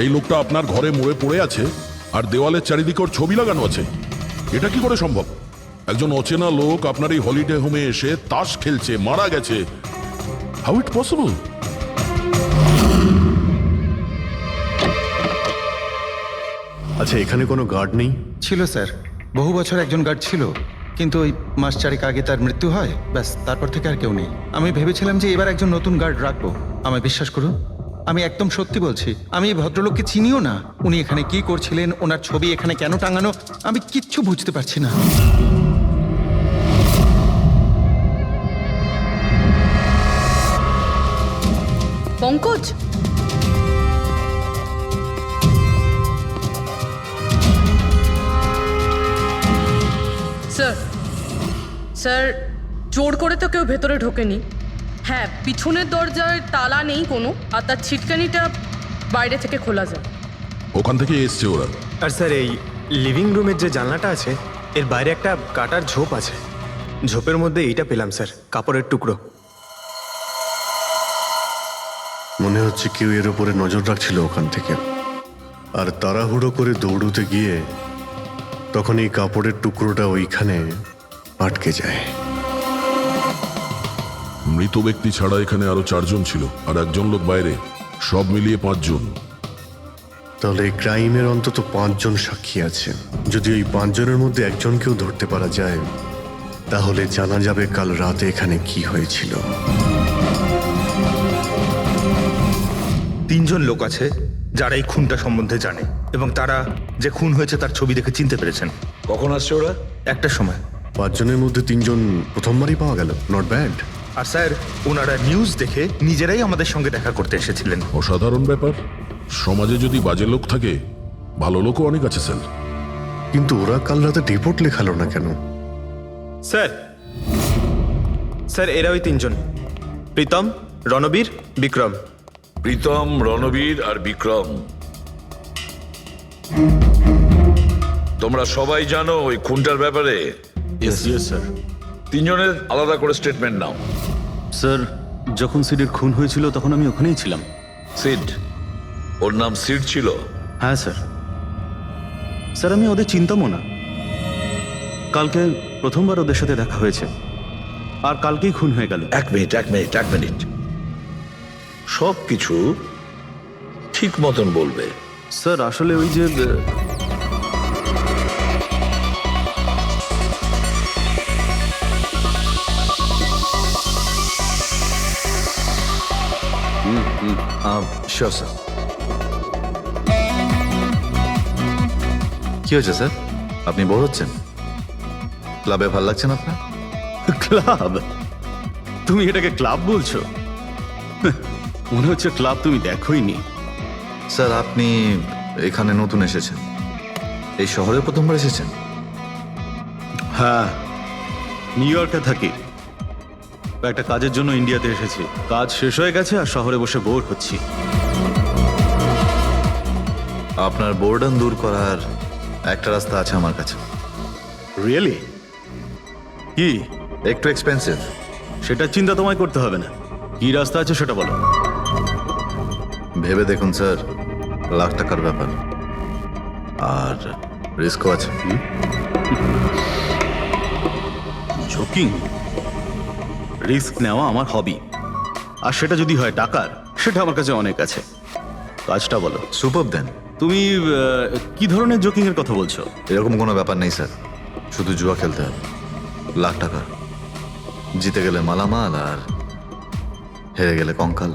এই লোকটা আপনার ঘরে মরে পড়ে আছে আর দেওয়ালের চারিদিকে ওর ছবি লাগানো আছে। এটা কি করে সম্ভব? একজন অচেনা লোক আপনার এই হলিডে হোমে এসে তাস খেলছে, মারা গেছে। How it possible? আচ্ছা, এখানে কোনো গার্ড নেই? ছিল স্যার, বহু বছর একজন গার্ড ছিল, কিন্তু ওই মাস চারেক আগে তার মৃত্যু হয়, ব্যাস তারপর থেকে আর কেউ নেই। আমি ভেবেছিলাম যে এবার একজন নতুন গার্ড রাখবো। আমায় বিশ্বাস করুন, আমি একদম সত্যি বলছি। আমি এই ভদ্রলোককে চিনিও না। উনি এখানে কি করছিলেন, ওনার ছবি এখানে কেন টাঙানো, আমি কিচ্ছু বুঝতে পারছি না। পঙ্কজ, স্যার স্যার, জোর করে তো কেউ ভেতরে ঢোকেনি। হ্যাঁ, পিছনের দরজায় তালা নেই কোনো, আর তার ছিটকানিটা বাইরে থেকে খোলা যায়। ওখান থেকে এসছে ওরা। আর স্যার, এই লিভিং রুমের যে জানলাটা আছে এর বাইরে একটা কাটার ঝোপ আছে। ঝোপের মধ্যে এইটা পেলাম স্যার, কাপড়ের টুকরো। মনে হচ্ছে কেউ এর উপরে নজর রাখছিল ওখান থেকে, আর তাড়াহুড়ো করে দৌড়তে গিয়ে তখন এই কাপড়ের টুকরোটা ওইখানে আটকে যায়। মৃত ব্যক্তি ছাড়া এখানে আরো 4 জন ছিল, আর একজন লোক বাইরে। সব মিলিয়ে 5 জন। তাহলে এই ক্রাইমের অন্তত 5 জন সাক্ষী আছে। যদি ওই 5 জনের মধ্যে একজনকেও ধরতে পারা যায়, তাহলে জানা যাবে কাল রাতে এখানে কি হয়েছিল। 3 জন লোক আছে যারা এই খুনটা সম্বন্ধে জানে, এবং তারা যে খুন হয়েছে তার ছবি দেখে চিনতে পেরেছেন। কখন আসছে ওরা? একটা সময়। 5 জনের মধ্যে 3 জন প্রথমবারই পাওয়া গেল, নট ব্যাড। আর স্যার, ওনারা নিউজ দেখে নিজেরাই আমাদের সঙ্গে দেখা করতে এসেছিলেন। অসাধারণ ব্যাপার। সমাজে যদি বাজে লোক থাকে, ভালো লোকও অনেক আছে স্যার। কিন্তু ওরা কাল রাতে রিপোর্ট লেখালো না কেন? স্যার স্যার, এরা ওই 3 জন, প্রীতম, রণবীর, বিক্রম। প্রীতম, রণবীর আর বিক্রম। তোমরা সবাই জানো ওই খুনটার ব্যাপারে? স্যার। 3 জনের আলাদা করে স্টেটমেন্ট নাও। স্যার, যখন সিডের খুন হয়েছিল তখন আমি ওখানেই ছিলাম। সিড? ওর নাম সিড ছিল? হ্যাঁ স্যার। স্যার, আমি ওদের চিনতামও না। কালকে প্রথমবার ওদের সাথে দেখা হয়েছে, আর কালকেই খুন হয়ে গেল। এক মিনিট। সব কিছু ঠিক মতন বলবে। স্যার, আসলে ওই যে শিওর স্যার। কি হয়েছে স্যার? আপনি বোর হচ্ছেন? ক্লাবে ভালো লাগছে না আপনার? ক্লাব? তুমি এটাকে ক্লাব বলছো? মনে হচ্ছে ক্লাব তুমি দেখোইনি। স্যার, আপনি এখানে নতুন এসেছেন, এই শহরে প্রথমবার এসেছেন? হ্যাঁ, নিউ ইয়র্কে থাকি। একটা কাজের জন্য ইন্ডিয়াতে এসেছি। কাজ শেষ হয়ে গেছে আর শহরে বসে বোর হচ্ছি। আপনার বোর্ডন দূর করার একটা রাস্তা আছে আমার কাছে। রিয়েলি? কি? একটু এক্সপেন্সিভ। সেটা চিন্তা তোমায় করতে হবে না। কি রাস্তা আছে সেটা বলো। ভেবে দেখুন স্যার, লাখ টাকার ব্যাপার, আর রিস্কও আছে। জোকিং? রিস্ক নেওয়া আমার হবি, আর সেটা যদি হয় টাকার, সেটা আমার কাছে অনেক আছে। কাজটা বলো। সুপার দেন। তুমি কি ধরনের জোকিং এর কথা বলছো? এরকম কোনো ব্যাপার নেই স্যার, শুধু জুয়া খেলতে হবে। লাখ টাকা, জিতে গেলে মালামাল, আর হেরে গেলে কঙ্কাল।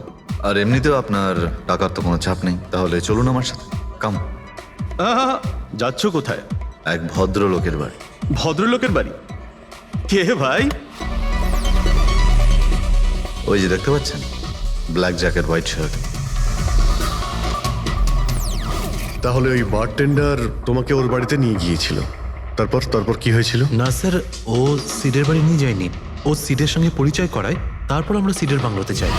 আর এমনিতেও আপনার টাকার তো কোনো চাপ নেই। তাহলে চলুন আমার সাথে, কাম। যাচ্ছ কোথায়? এক ভদ্রলোকের বাড়ি। ভদ্রলোকের বাড়ি? কে ভাই? ওই যে দেখতে পাচ্ছেন, ব্ল্যাক জ্যাকেট, হোয়াইট শার্ট। তাহলে ওই বারটেন্ডার তোমাকে ওর বাড়িতে নিয়ে গিয়েছিল, তারপর কি হয়েছিল? না স্যার, ও সিডের বাড়ি নিয়ে যায়নি। ও সিডের সঙ্গে পরিচয় করায়, তারপর আমরা সিডের বাংলোতে যাই।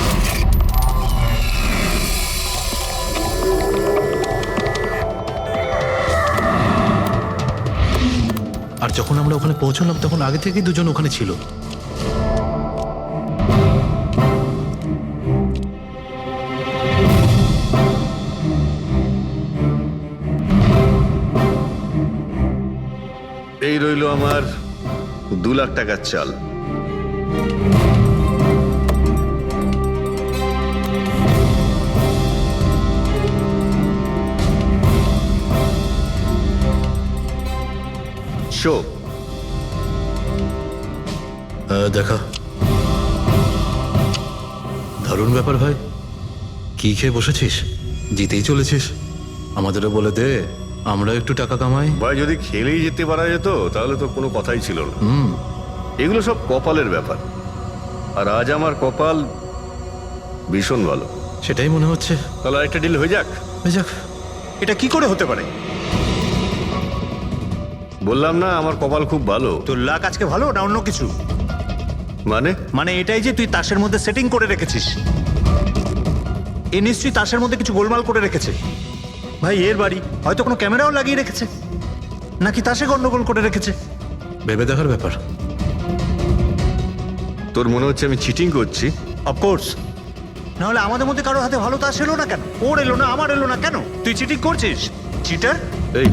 আর যখন আমরা ওখানে পৌঁছলাম তখন আগে থেকেই 2 জন ওখানে ছিল। এই রইল আমার 2 লাখ টাকার চাল। শো দেখা দারুণ ব্যাপার ভাই। কি খেয়ে বসেছিস? জিতেই চলেছিস। আমাদেরও বলে দে, আমরা একটু টাকা কামাই। ভাই যদি খেলেই যেতে পারা যেত তাহলে তো কোনো কথাই ছিল না। এগুলো সব কপালের ব্যাপার, আর আজ আমার কপাল ভীষণ ভালো। সেটাই মনে হচ্ছে। তাহলে আরেকটা ডিল হয়ে যাক। হয়ে যাক। এটা কি করে হতে পারে? বললাম না আমার কপাল খুব ভালো। তোর লাক আজকে ভালো না অন্য কিছু? মানে এটাই যে তুই তাসের মধ্যে সেটিং করে রেখেছিস। এ নিশ্চয়ই তাসের মধ্যে কিছু গোলমাল করে রেখেছে। ভাই এর বাড়ি হয়তো কোনো ক্যামেরাও লাগিয়ে রেখেছে, নাকি তাসে গন্ডগোল করে রেখেছে। ভেবে দেখার ব্যাপার। তোর মনে হচ্ছে আমি চিটিং করছি? অফকোর্স, নাহলে আমাদের মধ্যে কারো হাতে ভালো তাস এলো না কেন? ওর এলো না, আমার এলো না কেন? তুই চিটিং করছিস, চিটার। এই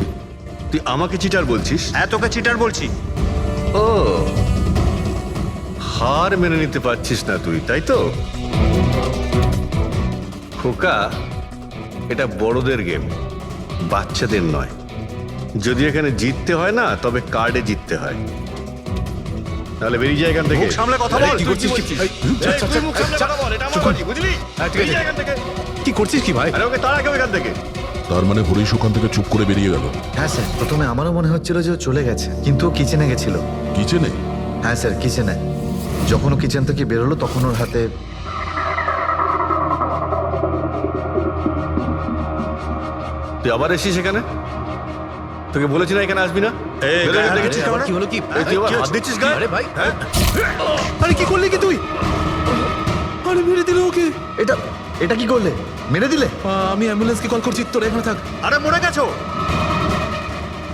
তুই আমাকে চিটার বলছিস? হ্যাঁ, তোকে চিটার বলছি। ও, হার মেনে নিতে পারছিস না তুই, তাই তো? খোকা, এটা বড়দের গেম, বাচ্চাদের নয়। যদি এখানে জিততে হয় না, তবে কার্ডে জিততে হয়। তাহলে বেরিয়ে যায় এখান থেকে। মুখ সামলে কথা বল। কি করছিস? তুই মুখ সামলে কথা বল, এটা আমার বাড়ি, বুঝলি? বেরিয়ে যা এখান থেকে। কি করছিস কি ভাই? আরে ওকে তাড়া কেউ এখান থেকে। তার মানে হরিশ ওখান থেকে চুপ করে বেরিয়ে গেল। হ্যাঁ স্যার, প্রথমে আমারও মনে হচ্ছিল যে ও চলে গেছে, কিন্তু ও কিচেনে গেছিল। কিচেনে? হ্যাঁ স্যার, কিচেনে। যখন ও কিচেন থেকে বেরোলো তখন ওর হাতে তুই আবার এসিস এখানে? তোকে বলেছি না এখানে আসবি না? বেরো এখান থেকে। কি হলো কি? এই তুই আবার হাত দিচ্ছিস গায়ে? আরে ভাই, আরে কি করলি কি তুই? আরে মেরে দিল ওকে। এটা এটা কি করলে? মেরে দিলে? আমি অ্যাম্বুলেন্সকে কল করছি, তোরা এখানে থাক। আরে মরে গেছো?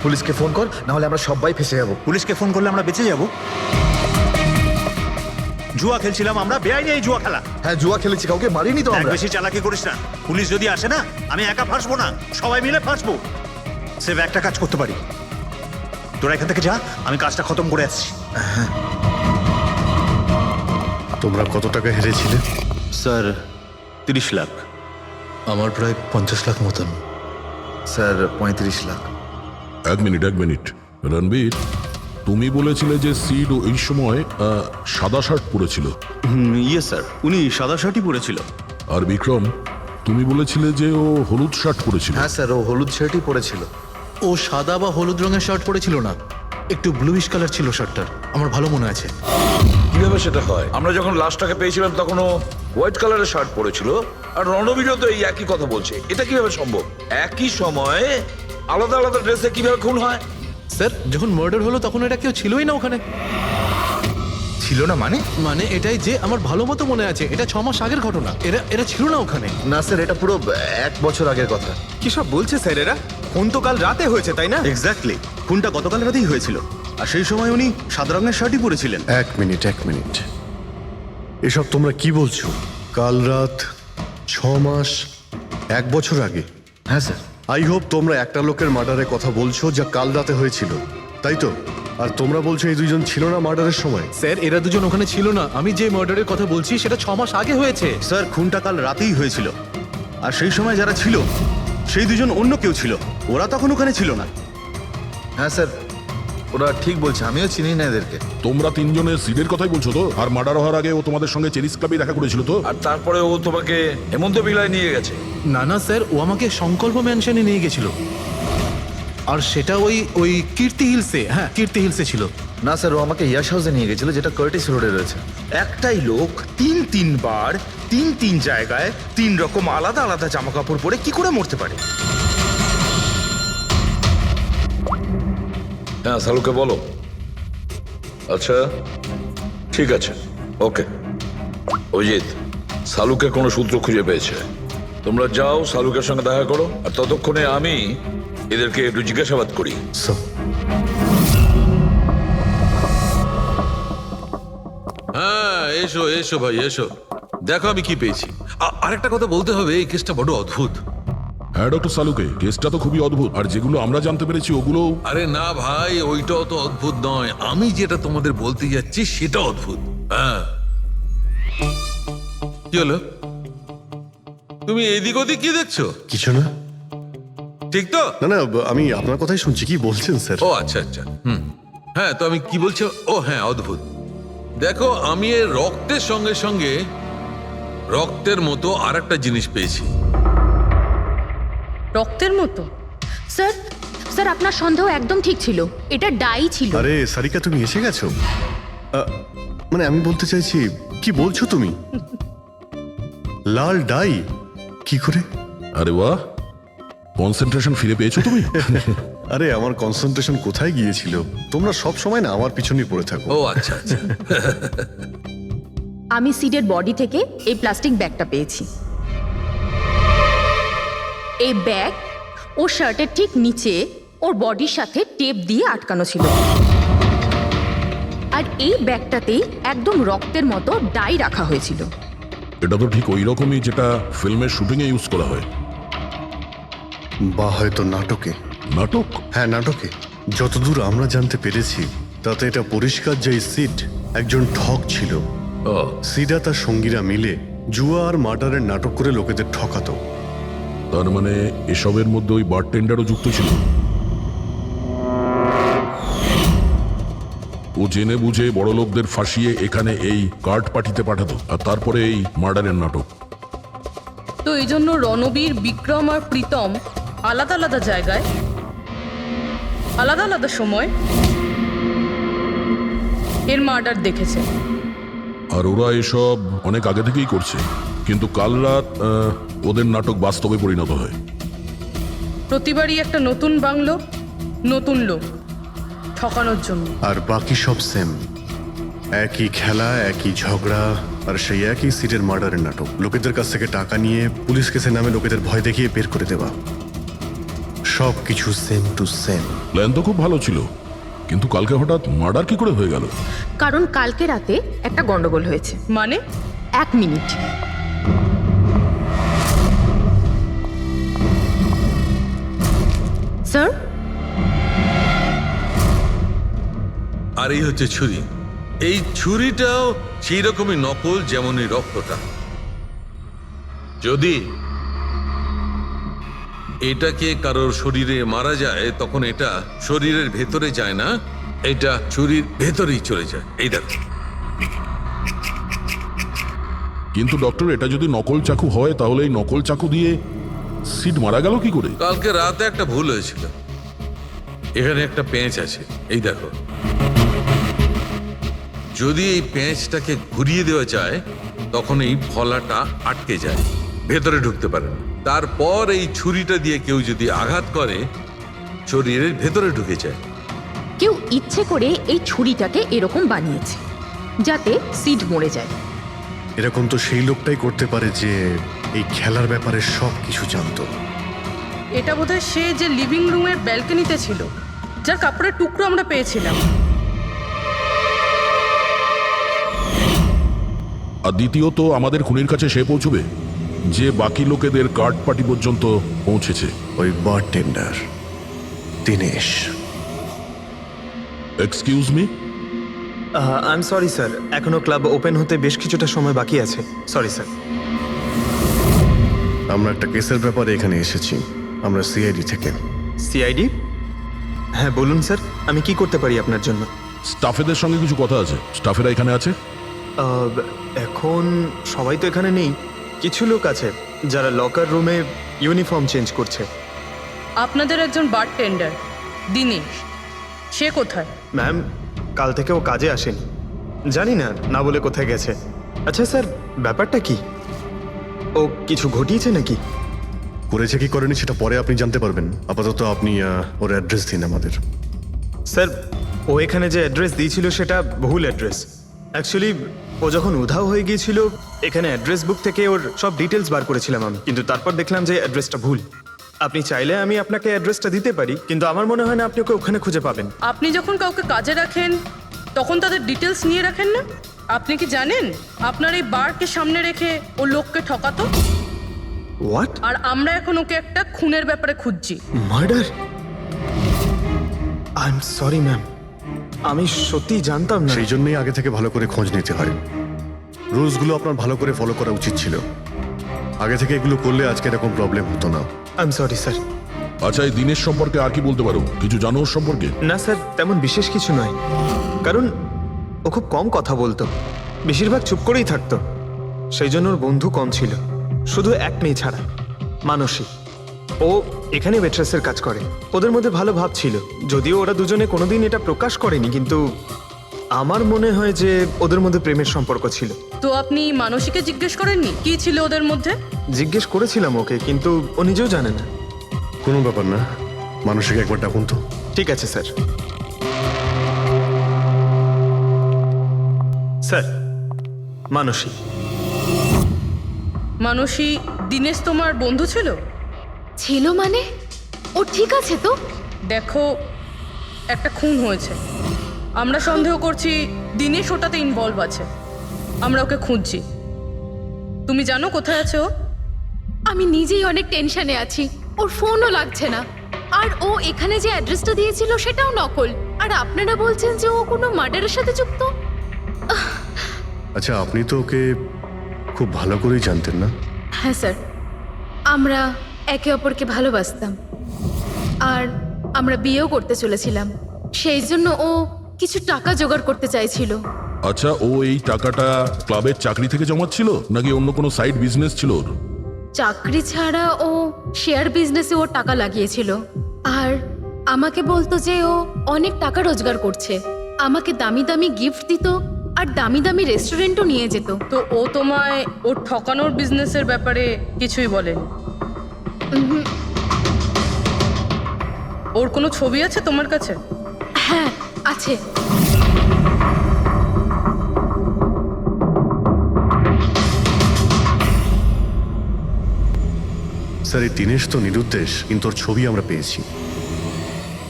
পুলিশকে ফোন কর, না হলে আমরা সবাই ফেসে যাবো। পুলিশকে ফোন করলে আমরা বেঁচে যাব? জুয়া খেলছিলাম আমরা, বেআইনি এই জুয়া খেলা। হ্যাঁ, জুয়া খেলেছি, কাউকে মারিনি তো এক আমরা। বেশি চালাকি করিস না। পুলিশ যদি আসে না, আমি একা ফাঁসবো না, সবাই মিলে ফাঁসবো। সেভ একটা কাজ করতে পারি, তোরা এখান থেকে যা, আমি কাজটা খতম করে আসছি। তোমরা কত টাকা হেরেছিলে? স্যার 30 লাখ। আমার প্রায় 50 লাখ মতন। স্যার 35 লাখ। এক মিনিট রণবীর, তুমি বলেছিলে যে সিড ওই সময় সাদা শার্ট পরেছিল। ইয়ে স্যার, উনি সাদা শার্টই পরেছিল। আর বিক্রম, তুমি বলেছিলে যে ও হলুদ শার্ট পরেছিল। হ্যাঁ স্যার, ও হলুদ শার্টই পরেছিল। ও সাদা বা হলুদ রঙের শার্ট পরেছিল না, একটু ব্লুইশ কালার ছিল শার্টটার, আমার ভালো মনে আছে। কিভাবে সেটা হয়? আমরা যখন লাশটাকে পেয়েছিলাম তখন ও হোয়াইট কালারের শার্ট পরেছিল, আর রণবীরও তো এই একই কথা বলছে। এটা কিভাবে সম্ভব? একই সময়ে আলাদা আলাদা ড্রেসে কিভাবে খুন হয়? স্যার, যখন মার্ডার হলো তখন এটা কেউ ছিলই না ওখানে। ছিল না মানে? মানে এটাই যে আমার ভালো মতো মনে আছে, এটা 6 মাস আগের ঘটনা। এরা ছিল না ওখানে। না স্যার, এটা পুরো 1 বছর আগের কথা। কি সব বলছে স্যার এরা? ফোন তো কাল রাতে হয়েছে, তাই না? এক্স্যাক্টলি, খুনটা গতকাল রাতেই হয়েছিল। আর সেই সময় উনি সাদা রঙের শার্টই পরেছিলেন। এক মিনিট, এসব তোমরা কি বলছো? কাল রাত, 6 মাস, 1 বছর আগে? হ্যাঁ স্যার। আই হোপ তোমরা একটা লোকের মার্ডারের কথা বলছো যা কাল রাতে হয়েছিল, তাই তো? আর তোমরা বলছো এই দুইজন ছিল না মার্ডারের সময়? স্যার, এরা দুজন ওখানে ছিল না। আমি যে মার্ডারের কথা বলছি সেটা 6 মাস আগে হয়েছে। স্যার, খুনটা কাল রাতেই হয়েছিল। আর সেই সময় যারা ছিল সেই দুজন অন্য কেউ ছিল, ওরা তখন ওখানে ছিল না। হ্যাঁ স্যার, ওরা ঠিক বলছে, আমিও চিনি না এদেরকে। তোমরা তিনজনের সিডের কথাই বলছো তো? আর মার্ডার হওয়ার আগে ও তোমাদের সঙ্গে চেরিস ক্লাবে দেখা করেছিল তো? আর তারপরে ও তোমাকে হেমন্ত বিলায় নিয়ে গেছে। না স্যার, ও আমাকে সংকল্প ম্যানশনে নিয়ে গেছিল, আর সেটা ওই কীর্তি হিলসে। হ্যাঁ, কীর্তি হিলসে ছিল। না স্যার, ও আমাকে ইয়াশ হাউসে নিয়ে গেছিল, যেটা কার্টিস রোডে রয়েছে। একটাই লোক 3 বার 3 জায়গায় 3 রকম আলাদা আলাদা জামা কাপড় পরে কি করে মরতে পারে? হ্যাঁ, সালুকে বলো। আচ্ছা ঠিক আছে, ওকে। অজিত, সালুকে কোনো সূত্র খুঁজে পেয়েছে। তোমরা যাও, সালুকের সঙ্গে দেখা করো, আর ততক্ষণে আমি এদেরকে একটু জিজ্ঞাসাবাদ করি। হ্যাঁ, এসো ভাই এসো, দেখো আমি কি পেয়েছি। আরেকটা কথা বলতে হবে, এই কেসটা বড় অদ্ভুত। হ্যাঁ ডক্টর সালুকে, কেসটা তো খুবই অদ্ভুত, আর যেগুলো আমরা জানতে পেরেছি ওগুলো আরে না ভাই, ওইটাও তো অদ্ভুত নয়, আমি যেটা তোমাদের বলতে যাচ্ছি সেটা অদ্ভুত। হ্যাঁ, কি হলো? তুমি এদিক ওদিক কি দেখছো? কিছু না। ঠিক তো? না না, আমি আপনার কথাই শুনছি। কি বলছেন স্যার? ও আচ্ছা আচ্ছা, হ্যাঁ, তো আমি কি বলছি? ও হ্যাঁ, অদ্ভুত। দেখো, আমি এর রক্তের সঙ্গে সঙ্গে রক্তের মতো আর একটা জিনিস পেয়েছি। রক্তের মতো? স্যার স্যার আপনার সন্দেহ একদম ঠিক ছিল, এটা ডাই ছিল। আরে সারিকা, তুমি এসে গেছো? মানে আমি বলতে চাইছি, কি বলছো তুমি? লাল ডাই? কি করে? আরে বাহ, কনসেন্ট্রেশন ফিরে পেয়েছো তুমি? আরে আমার কনসেন্ট্রেশন কোথায় গিয়েছিল? তোমরা সব সময় না আমার পিছনেই পড়ে থাকো। ও আচ্ছা আচ্ছা। আমি সিডের বডি থেকে এই প্লাস্টিক ব্যাগটা পেয়েছি। এই ব্যাগ ওর শার্টের ঠিক নিচে ওর বডির সাথে টেপ দিয়ে আটকানো ছিল, আর এই ব্যাগটাতেই একদম রক্তের মতো ডাই রাখা হয়েছিল। এটা তো ঠিক ওই রকমই যেটা ফিল্মের শুটিং এ ইউজ করা হয়। বা হয়তো নাটকে। নাটক? হ্যাঁ, নাটকে। যতদূর আমরা জানতে পেরেছি তাতে এটা পরিষ্কার যে সিড একজন ঠক ছিল। ও সিডা তার সঙ্গীরা মিলে জুয়া আর মার্ডারের নাটক করে লোকেদের ঠকাতো। তার মানে এসবের মধ্যে ওই বারটেন্ডারও যুক্ত ছিল। ও জেনে বুঝে বড় লোকদের ফাঁসিয়ে এখানে এই কার্ড পার্টিতে পাঠাতো, আর তারপরে এই মার্ডারের নাটক। তো এই জন্য রণবীর, বিক্রম আর প্রীতম আলাদা আলাদা জায়গায়, আলাদা আলাদা সময় এর মার্ডার দেখেছে। আর ওরা এসব অনেক আগে থেকেই করছে, কিন্তু কাল রাত ওদের নাটক বাস্তবে পরিণত হয়। প্রতিবারই একটা নতুন বাংলো, নতুন লোক ঠকানোর জন্য। আর বাকি সব সেম, একই খেলা, একই ঝগড়া, আর সেই একই সিটের মার্ডারের নাটক। লোকেদের কাছ থেকে টাকা নিয়ে পুলিশ কেসের নামে লোকেদের ভয় দেখিয়ে বের করে দেওয়া। সব কিছু সেম টু সেম। প্ল্যান তো খুব ভালো ছিল, কিন্তু কালকে হঠাৎ মার্ডার কি করে হয়ে গেল? কারণ কালকে রাতে একটা গন্ডগোল হয়েছে। মানে? 1 মিনিট। স্যার, আর এই হচ্ছে ছুরি। এই ছুরিটাও সেই রকমই নকল যেমন এই রক্তটা। যদি এটাকে কারোর শরীরে মারা যায় তখন এটা শরীরের ভেতরে যায় না, এটা ছুরির ভেতরেই চলে যায়। এই দেখো। কিন্তু ডক্টর, এটা যদি নকল চাকু হয় তাহলে এই নকল চাকু দিয়ে সিড মারা গেল কি করে? কালকে রাতে একটা ভুল হয়েছিল। এখানে একটা পেঁচ আছে, এই দেখো। যদি এই পেঁচটাকে ঘুরিয়ে দেওয়া যায় তখন এই ফলাটা আটকে যায়, ভেতরে ঢুকতে পারে না। তারপর এই ছুরিটা দিয়ে কেউ যদি আঘাত করে শরীরের ভেতরে ঢুকে যায়। কেউ ইচ্ছে করে এই ছুরিটাকে এরকম বানিয়েছে যাতে সিড মরে যায়। এরকম তো সেই লোকটাই করতে পারে যে এই খেলার ব্যাপারে সব কিছু জানতো। এটা বোধহয় সে যে লিভিং রুমের ব্যালকনিতে ছিল, যার কাপড়ের টুকরো আমরা পেয়েছিলাম। আর দ্বিতীয়ত, আমাদের খুনির কাছে সে পৌঁছবে যে বাকি লোকেদের কার্ড পার্টি পর্যন্ত পৌঁছেছে। ওই bartender Dinesh. Excuse me? I am sorry sir, এখনো ক্লাব ওপেন হতে বেশ কিছুটা সময় বাকি আছে। Sorry sir. আমরা একটা কেসের ব্যাপারে এখানে এসেছি। আমরা সিআইডি থেকে। সিআইডি? হ্যাঁ বলুন স্যার, আমি কি করতে পারি আপনার জন্য? স্টাফেদের সঙ্গে কিছু কথা আছে। স্টাফেরা এখানে আছে? এখন সবাই তো এখানে নেই, কিছু লোক আছে যারা লকার রুমে ইউনিফর্ম চেঞ্জ করছে। আপনাদের একজন বারটেন্ডার দিনেশ, সে কোথায়? ম্যাম, কাল থেকে ও কাজে আসেনি, জানি না না বলে কোথায় গেছে। আচ্ছা স্যার, ব্যাপারটা কি? ও কিছু ঘটিয়েছে নাকি? করেছে কি করেনি সেটা পরে আপনি জানতে পারবেন। আপাতত আপনি ওর অ্যাড্রেস দিন আমাদের। স্যার, ও এখানে যে অ্যাড্রেস দিয়েছিল সেটা ভুল অ্যাড্রেস। অ্যাকচুয়ালি ও যখন উধাও হয়ে গিয়েছিল এখানে অ্যাড্রেস বুক থেকে ওর সব ডিটেলস বার করেছিলাম আমি, কিন্তু তারপর দেখলাম যে অ্যাড্রেসটা ভুল। আপনি চাইলে আমি আপনাকে অ্যাড্রেসটা দিতে পারি, কিন্তু আমার মনে হয় না আপনি ওকে ওখানে খুঁজে পাবেন। আপনি যখন কাউকে কাজে রাখেন তখন তাদের ডিটেলস নিয়ে রাখেন না? আপনি কি জানেন আপনার এই বারকে সামনে রেখে ও লোককে ঠকাতো? হোয়াট? আর আমরা এখন ওকে একটা খুনের ব্যাপারে খুঁজছি। Murder? I am sorry ma'am, আমি সত্যিই জানতাম না। সেই জন্যই আগে থেকে ভালো করে খোঁজ নিতে হয়। রুলসগুলো আপনার ভালো করে ফলো করা উচিত ছিল। আগে থেকে এগুলো করলে আজকে এরকম প্রবলেম হতো না। I am sorry sir. আচ্ছা, এই দিনের সম্পর্কে আর কি বলতে পারো? কিছু জানো ওর সম্পর্কে? না স্যার, তেমন বিশেষ কিছু নয়, কারণ ও খুব কম কথা বলতো, বেশিরভাগ চুপ করেই থাকতো। সেই জন্য ওর বন্ধু কম ছিল, শুধু এক মেয়ে ছাড়া, মানসী। ও এখানে ওয়েট্রেসের কাজ করে। ওদের মধ্যে ভালো ভাব ছিল, যদিও ওরা দুজনে কোনোদিন এটা প্রকাশ করেনি, কিন্তু আমার মনে হয় যে ওদের মধ্যে প্রেমের সম্পর্ক ছিল। তো আপনি মানসীকে জিজ্ঞেস করেননি কি ছিল ওদের মধ্যে? জিজ্ঞেস করেছিলাম ওকে, কিন্তু ও নিজেও জানে না। কোনো ব্যাপার না, মানুষকে একবার ডাকুন তো। ঠিক আছে স্যার। স্যার, মানসী। মানসী, দীনেশ তোমার বন্ধু ছিল? ছিল মানে? ও ঠিক আছে তো? দেখো, একটা খুন হয়েছে, আমরা সন্দেহ করছি দীনেশ ওটাতে ইনভলভ আছে। আমরা ওকে খুঁজছি। তুমি জানো কোথায় আছে ও? আমি নিজেই অনেক টেনশনে আছি, ওর ফোনও লাগছে না। আর ও এখানে যে অ্যাড্রেসটা দিয়েছিল সেটাও নকল। আর আপনারা বলছেন যে ও কোনো মার্ডারের সাথে যুক্ত? আচ্ছা, আপনি তো ওকে খুব ভালো করেই জানতেন না? হ্যাঁ স্যার, আমরা একে অপরকে ভালোবাসতাম, আর আমরা বিয়েও করতে চলেছিলাম। সেই জন্য ও কিছু টাকা জোগাড় করতে চাইছিল। আচ্ছা, ও এই টাকাটা ক্লাবের চাকরি থেকে জমাচ্ছিল নাকি অন্য কোনো সাইড বিজনেস ছিল ওর? চাকরি ছাড়া ও শেয়ার বিজনেসে ও টাকা লাগিয়েছিল। আর আমাকে বলতো যে ও অনেক টাকা রোজগার করছে, আমাকে দামি দামি গিফট দিত আর দামি দামি রেস্টুরেন্টও নিয়ে যেত। তো ও তোমায় ওর ঠকানোর বিজনেসের ব্যাপারে কিছুই বলেনি? ওর কোনো ছবি আছে তোমার কাছে? হ্যাঁ আছে। স্যার, এই দীনেশ তো নিরুদ্দেশ, কিন্তু ওর ছবি আমরা পেয়েছি।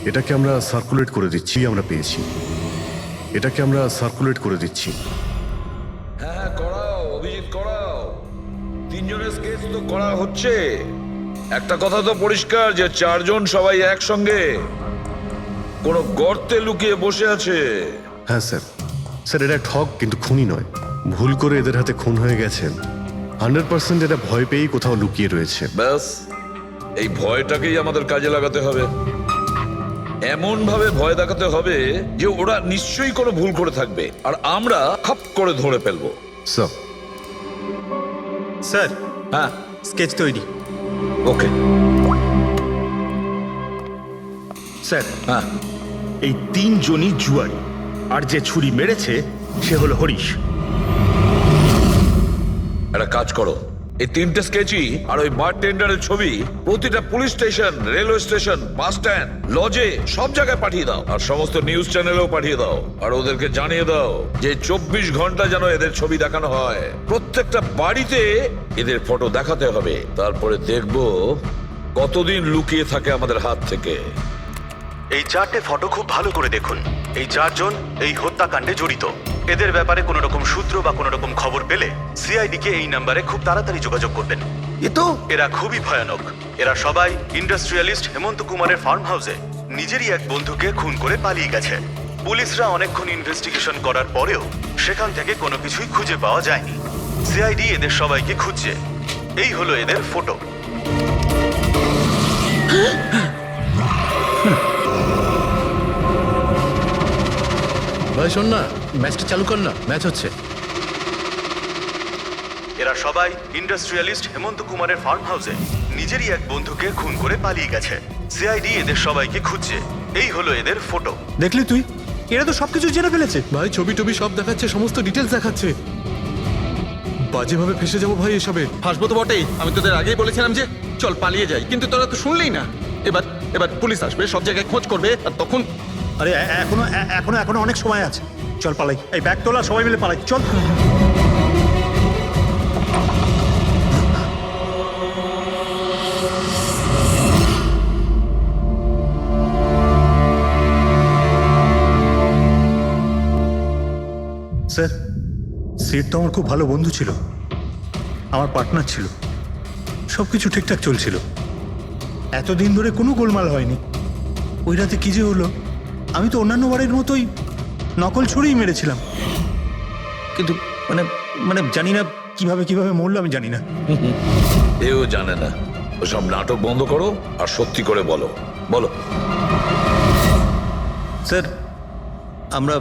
এটাকে আমরা সার্কুলেট করে দিচ্ছি। হ্যাঁ, করাও অভিজিৎ, করাও। তিনজনের স্কেচ তো করা হচ্ছে। একটা কথা তো পরিষ্কার যে চারজন সবাই একসঙ্গে কোনো গর্তে লুকিয়ে বসে আছে। হ্যাঁ স্যার। স্যার, এটা ঠক কিন্তু খুনি নয়। ভুল করে এদের হাতে খুন হয়ে গেছেন। 100% এটা ভয় পেয়েই কোথাও লুকিয়ে রয়েছে। ব্যাস, এই ভয়টাকেই আমাদের কাজে লাগাতে হবে। এমন ভাবে ভয় দেখাতে হবে যে ওরা নিশ্চয়ই কোনো ভুল করে থাকবে, আর আমরা খপ করে ধরে ফেলবো। স্যার, স্যার, হ্যাঁ, স্কেচ তৈরি। ওকে স্যার, হ্যাঁ, এই তিনজনই জুয়ারি, আর যে ছুরি মেরেছে সে হলো হরিশ। একটা কাজ করো, এই তিনটে স্কেচই আর ওই বারটেন্ডারের ছবি প্রতিটা police station, railway station, bus stand, লজে, সব জায়গায় পাঠিয়ে দাও। আর সমস্ত নিউজ চ্যানেলেও পাঠিয়ে দাও। আর ওদেরকে জানিয়ে দাও যে 24 ঘন্টা যেন এদের ছবি দেখানো হয়। প্রত্যেকটা বাড়িতে এদের ফটো দেখাতে হবে। তারপরে দেখবো কতদিন লুকিয়ে থাকে আমাদের হাত থেকে। এই 4টে ফটো খুব ভালো করে দেখুন। এই 4জন এই হত্যাকাণ্ডে জড়িত। এদের ব্যাপারে কোনো রকম সূত্র বা কোনো রকম খবর পেলে সিআইডি কে এই নাম্বারে খুব তাড়াতাড়ি যোগাযোগ করবেন। এরা খুবই ভয়ানক। এরা সবাই ইন্ডাস্ট্রিয়ালিস্ট হেমন্ত কুমারের ফার্ম হাউসে নিজেরই এক বন্ধুকে খুন করে পালিয়ে গেছে। পুলিশরা অনেকক্ষণ ইনভেস্টিগেশন করার পরেও সেখান থেকে কোনো কিছুই খুঁজে পাওয়া যায়নি। সিআইডি এদের সবাইকে খুঁজছে। এই হলো এদের ফটো। ভাই শোন না, ম্যাচটা চালু কর না, ম্যাচ হচ্ছে। এরা সবাই ইন্ডাস্ট্রিয়ালিস্ট হেমন্ত কুমারের ফার্ম হাউসে নিজেরই এক বন্ধুকে খুন করে পালিয়ে গেছে। সিআইডি এদের সবাইকে খুঁজছে। এই হলো এদের ফটো। দেখলি তুই, এরা তো সবকিছু জেনে ফেলেছে। ভাই ছবি টবি সব দেখাচ্ছে, সমস্ত ডিটেলস দেখাচ্ছে। বাজেভাবে ফেসে যাবো ভাই এসবে। হাসবো তো বটেই। আমি তোদের আগেই বলেছিলাম যে চল পালিয়ে যাই, কিন্তু তোরা তো শুনলেই না। এবার পুলিশ আসবে, সব জায়গায় খোঁজ করবে, আর তখন আরে এখনো অনেক সময় আছে। চল পালাই, এই ব্যাগ তোলা, সবাই মিলে পালাই, চল। স্যার, সিট তো আমার খুব ভালো বন্ধু ছিল, আমার পার্টনার ছিল। সবকিছু ঠিকঠাক চলছিল, এতদিন ধরে কোনো গোলমাল হয়নি। ওই রাতে কি যে হলো, আমি তো অন্যান্য বারের মতোই নকল ছুরিই মেরেছিলাম, কিন্তু মানে মানে জানি না কিভাবে কিভাবে মরলো, আমি জানি না। এও জানে না। ওসব নাটক বন্ধ করো আর সত্যি করে বলো। বলো। স্যার, আমরা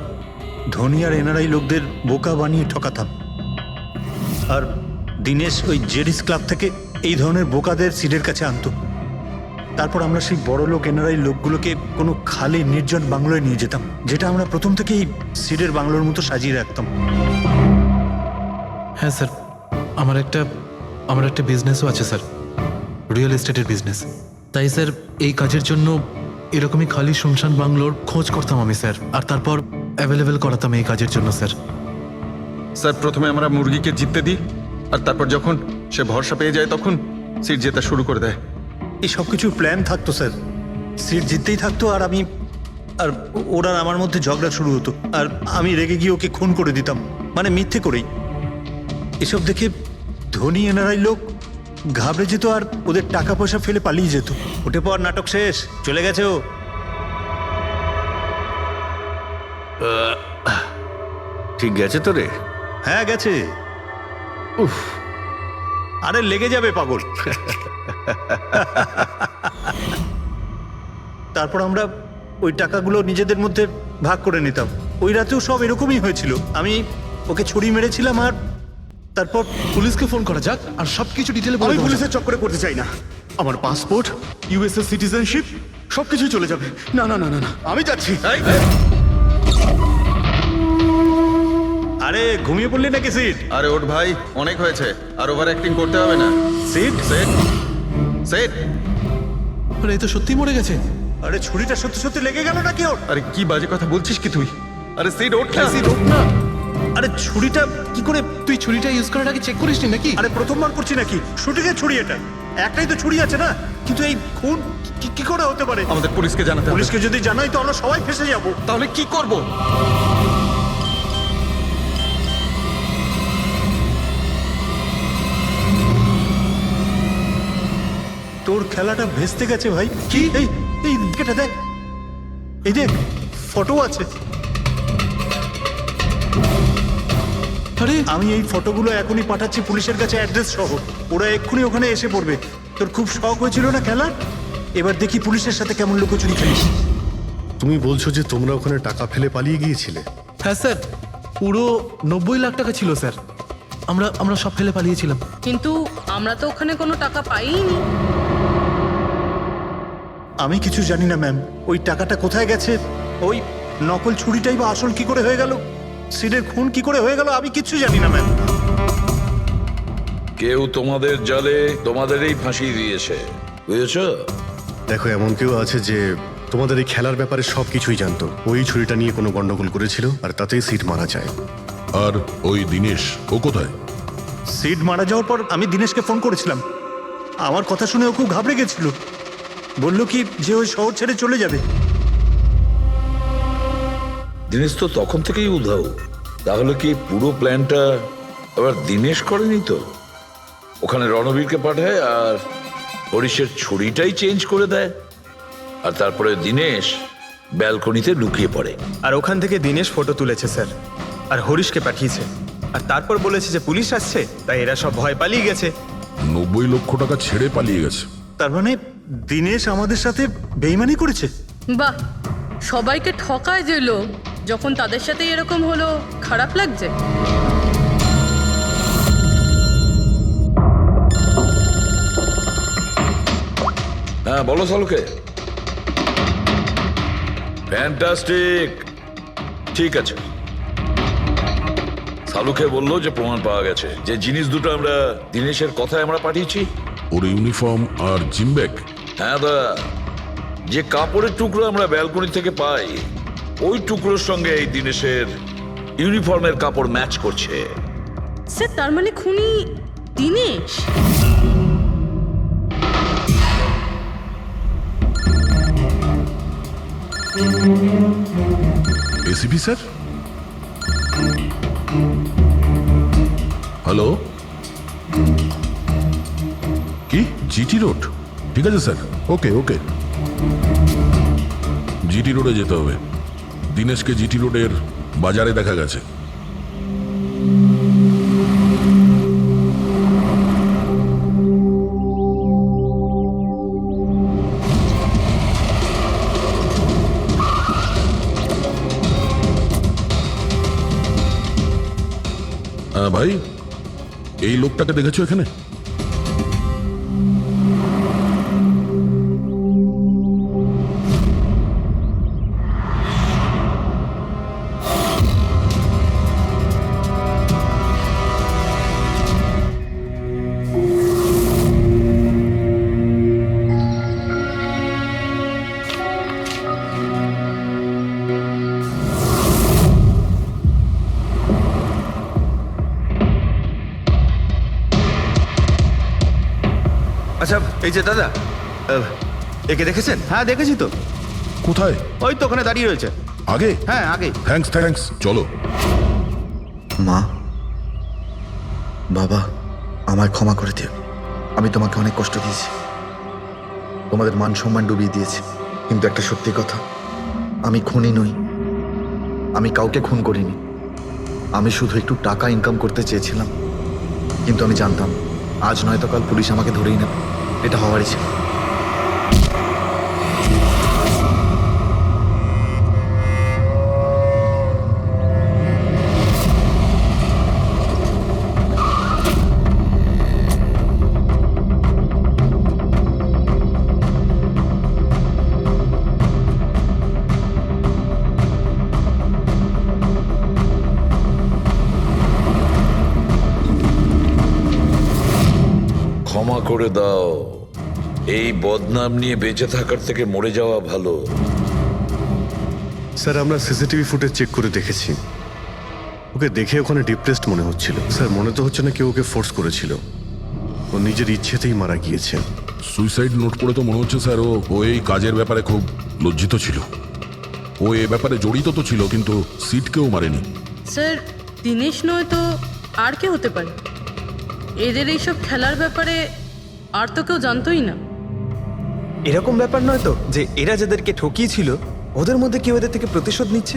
ধনী আর এনআরআই লোকদের বোকা বানিয়ে ঠকাতাম, আর দিনেশ ওই জেডিস ক্লাব থেকে এই ধরনের বোকাদের সিডের কাছে আনতো। তারপর আমরা সেই বড় লোক এনআরআই লোকগুলোকে কোনো খালি নির্জন বাংলোয় নিয়ে যেতাম, যেটা আমরা প্রথম থেকেই সিডের বাংলোর মতো সাজিয়ে রাখতাম। হ্যাঁ স্যার, আমার একটা বিজনেসও আছে স্যার, রিয়েল এস্টেটের বিজনেস। তাই স্যার এই কাজের জন্য এরকমই খালি শুনশান বাংলোর খোঁজ করতাম আমি স্যার, আর তারপর অ্যাভেলেবেল করাতাম এই কাজের জন্য স্যার। স্যার, প্রথমে আমরা মুরগিকে জিততে দিই, আর তারপর যখন সে ভরসা পেয়ে যায় তখন সিট জেতা শুরু করে দেয়। এই সব কিছুর প্ল্যান থাকতো স্যার, সিট জিততেই থাকতো, আর আমি আর ওরা আমার মধ্যে ঝগড়া শুরু হতো, আর আমি রেগে গিয়ে ওকে খুন করে দিতাম, মানে মিথ্যে করেই। এসব দেখে ধনী এনআরআই লোক ঘাবড়ে যেত আর ওদের টাকা পয়সা ফেলে পালিয়ে যেত। ওঠে পর নাটক শেষ, চলে গেছে ও। ঠিক গেছে তো রে? হ্যাঁ গেছে। উফ, আরে লেগে যাবে পাগল। তারপর আমরা ওই টাকাগুলো নিজেদের মধ্যে ভাগ করে নিতাম। ওই রাতেও সব এরকমই হয়েছিল, আমি ওকে ছুরি মেরেছিলাম, আর তারপর পুলিশকে ফোন করা যাক আর সবকিছু ডিটেলে আমি পুলিশের চক্করে পড়তে চাই না। আমার পাসপোর্ট, ইউএসএ সিটিজেনশিপ সবকিছুই চলে যাবে। না না না না না, আমি যাচ্ছি। আরে ঘুমিয়ে পড়লি নাকি সিট? আরে ওঠ ভাই, অনেক হয়েছে, আর ওভার অ্যাক্টিং করতে হবে না। Sit set set. আরে এই তো সত্যি মরে গেছে। আরে ছুরিটা সত্যি সত্যি লেগে গেল নাকি ওর? আরে কি বাজে কথা বলছিস কি তুই? আরে সিট ওঠ না। সিট ওঠ না। আরে ছুরিটা কি করে? তুই ছুরিটা ইউজ করার আগে চেক করিসনি নাকি? আরে প্রথমবার করছি নাকি? শুটিংয়ের ছুরি এটা, একটাই তো ছুরি আছে না, কিন্তু এই খুন কি করে হতে পারে? আমাদের পুলিশকে জানাতে হবে। পুলিশকে যদি জানাই তো আমরা সবাই ফেসে যাব। তাহলে কি করব? তোর খেলাটা ভেস্তে গেছে ভাই। কি? এই এই এটা দেখ, এই দেখ ফটো আছে। আরে আমি এই ফটোগুলো এখনই পাঠাচ্ছি পুলিশের কাছে অ্যাড্রেস সহ, ওরা এক্ষুনি ওখানে এসে পড়বে। তোর খুব শখ হয়েছিল না খেলার, এবার দেখি পুলিশের সাথে কেমন লুকোচুরি খেলিস। তুমি বলছো যে তোমরা ওখানে টাকা ফেলে পালিয়ে গিয়েছিলে? হ্যাঁ স্যার, পুরো 90 লাখ টাকা ছিল স্যার। আমরা সব ফেলে পালিয়েছিলাম। কিন্তু আমরা তো ওখানে কোনো টাকা পাইনি। আমি কিছু জানি না ম্যাম, ওই টাকাটা কোথায় গেছে, ওই নকল ছুরিটাই বা আসল কি করে হয়ে গেল, সিডের খুন কি করে হয়ে গেল, আমি কিচ্ছু জানি না ম্যাম। কেউ তোমাদের জালে তোমাদেরই ফাঁসি দিয়েছে, বুঝেছো? দেখো, এমন কেউ আছে যে তোমাদের এই খেলার ব্যাপারে সবকিছুই জানতো। ওই ছুরিটা নিয়ে কোনো গন্ডগোল করেছিল, আর তাতেই সিট মারা যায়। আর ওই দিনেশ, ও কোথায়? সিড মারা যাওয়ার পর আমি দিনেশকে ফোন করেছিলাম, আমার কথা শুনে ও খুব ঘাবড়ে গেছিল, বলল কি যে ওই শহর ছেড়ে চলে যাবে। দিনেশ তো তখন থেকেই উধাও। তাহলে কি পুরো প্ল্যানটা আবার দিনেশ করেনি তো? ওখানে রণবীরকে পাঠায় আর হরিশের ছুরিটাই চেঞ্জ করে দেয়, আর তারপরে দিনেশ ব্যালকনিতে লুকিয়ে পড়ে। আর ওখান থেকে দিনেশ ফটো তুলেছে স্যার, আর হরিশকে পাঠিয়েছে, আর তারপর বলেছে যে পুলিশ আসছে, তাই এরা সব ভয় পালিয়ে গেছে। 90 লক্ষ টাকা ছেড়ে পালিয়ে গেছে। তার মানে দিনেশ আমাদের সাথে বেইমানি করেছে। বাহ, সবাইকে ঠকায় যে লোক, যখন তাদের সাথে এরকম হলো খারাপ লাগছে। হ্যাঁ বলো সালুকে। ফ্যান্টাস্টিক, ঠিক আছে। সালুকে বললো যে প্রমাণ পাওয়া গেছে, যে জিনিস দুটো আমরা দিনেশের কথায় আমরা পাঠিয়েছি। ওর ইউনিফর্ম আর জিমব্যাগ। হ্যাঁ দা, যে কাপড়ের টুকরো আমরা ব্যালকনি থেকে পাই, ওই টুকরোর সঙ্গে এই দিনেশের ইউনিফর্মের কাপড় ম্যাচ করছে। স্যার, তার মানে খুনি দিনেশ? ACP sir, hello? কি জিটি রোড? ঠিক আছে স্যার, ওকে ওকে। জিটি রোডে যেতে হবে। দিনেশকে জিটি রোডের বাজারে দেখা গেছে। ভাই, এই লোকটাকে দেখেছো এখানে? আচ্ছা এই যে দাদা, একে দেখেছেন? হ্যাঁ দেখেছি তো। কোথায়? ওই তো ওখানে দাঁড়িয়ে রয়েছে। আগে? হ্যাঁ আগে। থ্যাঙ্কস থ্যাঙ্কস, চলো। মা, বাবা, আমায় ক্ষমা করে দিও। আমি তোমাকে অনেক কষ্ট দিয়েছি, তোমাদের মান সম্মান ডুবিয়ে দিয়েছি। কিন্তু একটা সত্যি কথা, আমি খুনি নই, আমি কাউকে খুন করিনি। আমি শুধু একটু টাকা ইনকাম করতে চেয়েছিলাম, কিন্তু আমি জানতাম আজ নয়তো কাল পুলিশ আমাকে ধরেই নেবে। এটা হওয়ারই ছিল। ক্ষমা করে দাও। এই বদনাম নিয়ে বেঁচে থাকার থেকে মরে যাওয়া ভালো। স্যার, আমরা সিসিটিভি ফুটেজ চেক করে দেখেছি। ওকে দেখে ওখানে ডিপ্রেসড মনে হচ্ছিল। স্যার, মনে তো হচ্ছে না কেউ ওকে ফোর্স করেছিল, ও নিজের ইচ্ছেতেই মারা গিয়েছে। সুইসাইড নোট পড়ে তো মনে হচ্ছে স্যার ও এই কাজের ব্যাপারে খুব লজ্জিত ছিল। ও এ ব্যাপারে জড়িত তো ছিল, কিন্তু সিটকেও মারেনি। স্যার, দিনেশ নয় তো আর কে হতে পারে? এদের এইসব খেলার ব্যাপারে আর তো কেউ জানতোই না। এরকম ব্যাপার নয় তো যে এরা যাদেরকে ঠকিয়েছিল ওদের মধ্যে কেউ এদের থেকে প্রতিশোধ নিচ্ছে?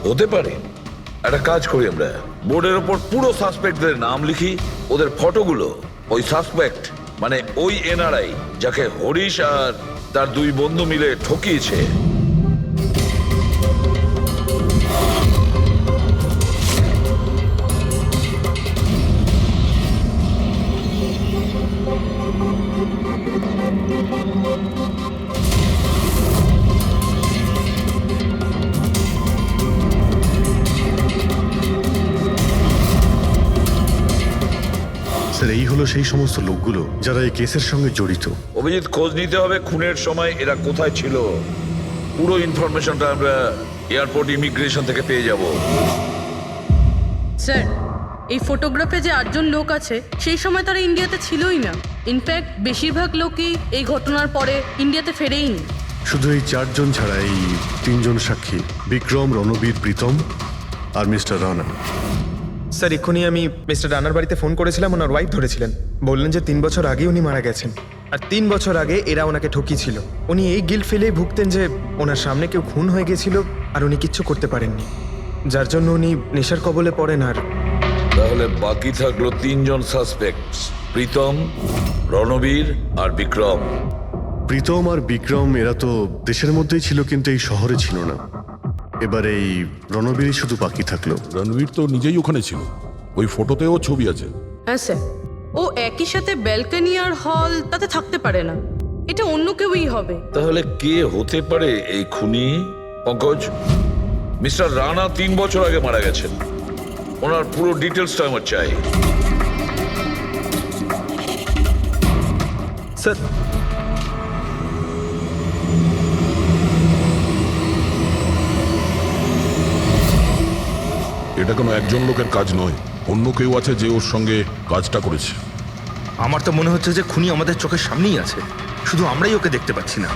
হতে পারে। একটা কাজ করি, আমরা বোর্ডের ওপর পুরো সাসপেক্টদের নাম লিখি, ওদের ফটোগুলো ওই সাসপেক্ট মানে ওই এনআরআই যাকে হরিশ আর তার দুই বন্ধু মিলে ঠকিয়েছে, স্যার, এই হলো সেই সমস্ত লোকগুলো যারা এই কেসের সঙ্গে জড়িত। অভিজিৎ, খোঁজ নিতে হবে খুনের সময় এরা কোথায় ছিল। পুরো ইনফরমেশনটা আমরা এয়ারপোর্ট ইমিগ্রেশন থেকে পেয়ে যাব। স্যার, এই ফটোগ্রাফে যে 8জন লোক আছে সেই সময় তারা ইন্ডিয়াতে ছিলই না। ইনফ্যাক্ট বেশিরভাগ লোকই এই ঘটনার পরে ইন্ডিয়াতে ফেরেইনি। শুধু এই 4 জন ছাড়া এই 3 জন সাক্ষী, বিক্রম, রণবীর, প্রীতম আর মিস্টার রানা। স্যার, এক্ষুনি আমি মিস্টার রানার বাড়িতে ফোন করেছিলাম, ওনার ওয়াইফ ধরেছিলেন। বললেন যে 3 বছর আগে উনি মারা গেছেন, আর 3 বছর আগে এরা ওনাকে ঠকিয়েছিল। উনি এই গিল্ট ফেলেই ভুগতেন যে ওনার সামনে কেউ খুন হয়ে গেছিল আর উনি কিচ্ছু করতে পারেননি, যার জন্য উনি নেশার কবলে পড়েন। আর তাহলে বাকি থাকলো 3 জন সাসপেক্ট, প্রীতম, রণবীর আর বিক্রম। প্রীতম আর বিক্রম এরা তো দেশের মধ্যেই ছিল, কিন্তু এই শহরে ছিল না। এবার এই রণবীরই শুধু বাকি থাকলো। রণবীর তো নিজেই ওখানে ছিল, ওই ফটোতেও ছবি আছে। হ্যাঁ স্যার, ও একই সাথে ব্যালকনি আর হল তাতে থাকতে পারে না। এটা অন্য কেউই হবে। তাহলে কে হতে পারে এই খুনি? পঙ্কজ, মিস্টার রানা 3 বছর আগে মারা গেছেন, ওনার পুরো ডিটেলসটা আমার চাই। স্যার, এটা কোনো একজন লোকের কাজ নয়, অন্য কেউ আছে যে ওর সঙ্গে কাজটা করেছে। আমার তো মনে হচ্ছে যে খুনি আমাদের চোখের সামনেই আছে, শুধু আমরাই ওকে দেখতে পাচ্ছি না।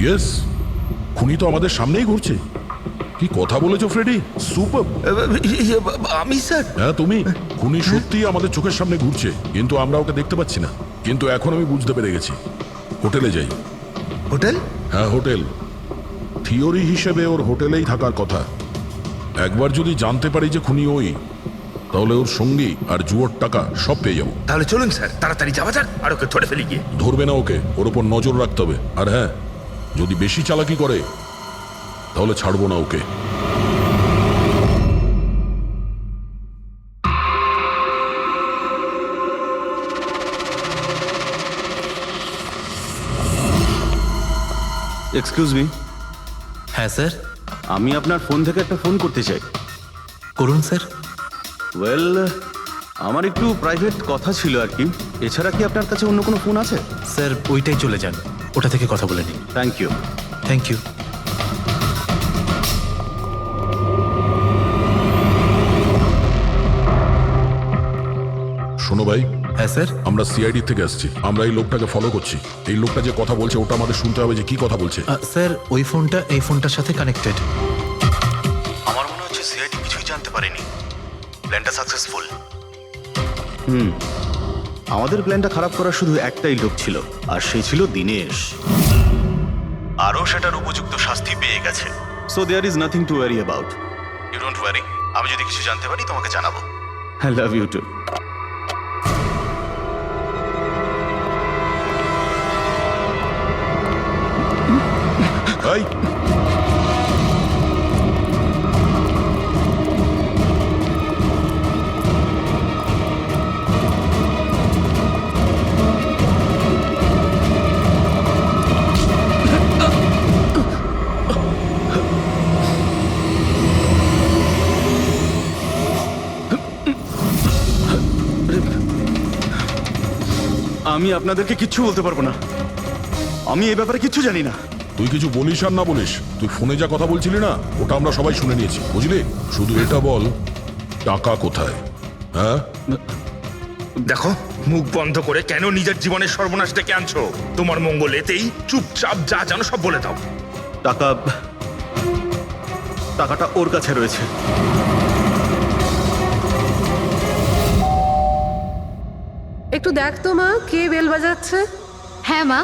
ইয়েস, খুনি তো আমাদের সামনেই ঘুরছে। কি কথা বলেছো ফ্রেডি, সুপার। আমি স্যার, হ্যাঁ তুমি। খুনি সত্যিই আমাদের চোখের সামনে ঘুরছে, কিন্তু আমরা ওকে দেখতে পাচ্ছি না। কিন্তু এখন আমি বুঝতে পেরে গেছি। হোটেলে যাই। হোটেল? হ্যাঁ হোটেল। থিওরি হিসেবে ওর হোটেলেই থাকার কথা। একবার যদি জানতে পারি যে খুনি ওই, তাহলে ওর সঙ্গী আর জুয়োর টাকা সব পেয়ে যাবো। তাহলে চলুন স্যার, তাড়াতাড়ি যাওয়া যাক আর ওকে ধরে ফেলি গিয়ে। ধরবে না ওকে, ওর ওপর নজর রাখতে হবে। আর হ্যাঁ, যদি বেশি চালাকি করে তাহলে ছাড়বো না ওকে। এক্সকিউজ মি, হ্যাঁ স্যার, আমি আপনার ফোন থেকে একটা ফোন করতে চাই। করুন স্যার। ওয়েল, আমার একটু প্রাইভেট কথা ছিল আর কি। এছাড়া কি আপনার কাছে অন্য কোনো ফোন আছে? স্যার ওইটাই চলে যান, ওটা থেকে কথা বলে নিন। Thank you. Thank you. শোনো ভাই, হ্যাঁ স্যার। আমরা সিআইডি থেকে আসছি। আমরা এই লোকটাকে ফলো করছি। এই লোকটা যে কথা বলছে ওটা আমাদের শুনতে হবে যে কি কথা বলছে। স্যার ওই ফোনটা এই ফোনটার সাথে কানেক্টেড। আমার মনে হচ্ছে সিআইডি কিছুই জানতে পারেনি। প্ল্যানটা সাকসেসফুল। আমাদের প্ল্যানটা খারাপ করার শুধু একটাই লোক ছিল, আর সেই ছিল দিনেশ। আরও সেটার উপযুক্ত শাস্তি পেয়ে গেছে। So there is nothing to worry about. You don't worry. আমি যদি কিছু জানতে পারি তোমাকে জানাবো। I love you too. এই আমি আপনাদেরকে কিচ্ছু বলতে পারবো না। আমি এই ব্যাপারে কিচ্ছু জানি না। তুই কিছু বলিস আর না বলিস, তুই ফোনে যা কথা বলছিলি না ওটা আমরা সবাই শুনে নিয়েছি, বুঝলি? শুধু এটা বল, টাকা কোথায়? হ্যাঁ দেখো, মুখ বন্ধ করে কেন নিজের জীবনের সর্বনাশ ডেকে আনছো? তোমার মঙ্গল এতেই। চুপচাপ যা জানো সব বলে দাও। টাকাটা ওর কাছে রয়েছে। একটু দেখ তো মা, কে বেল বাজাচ্ছে? হ্যাঁ মা।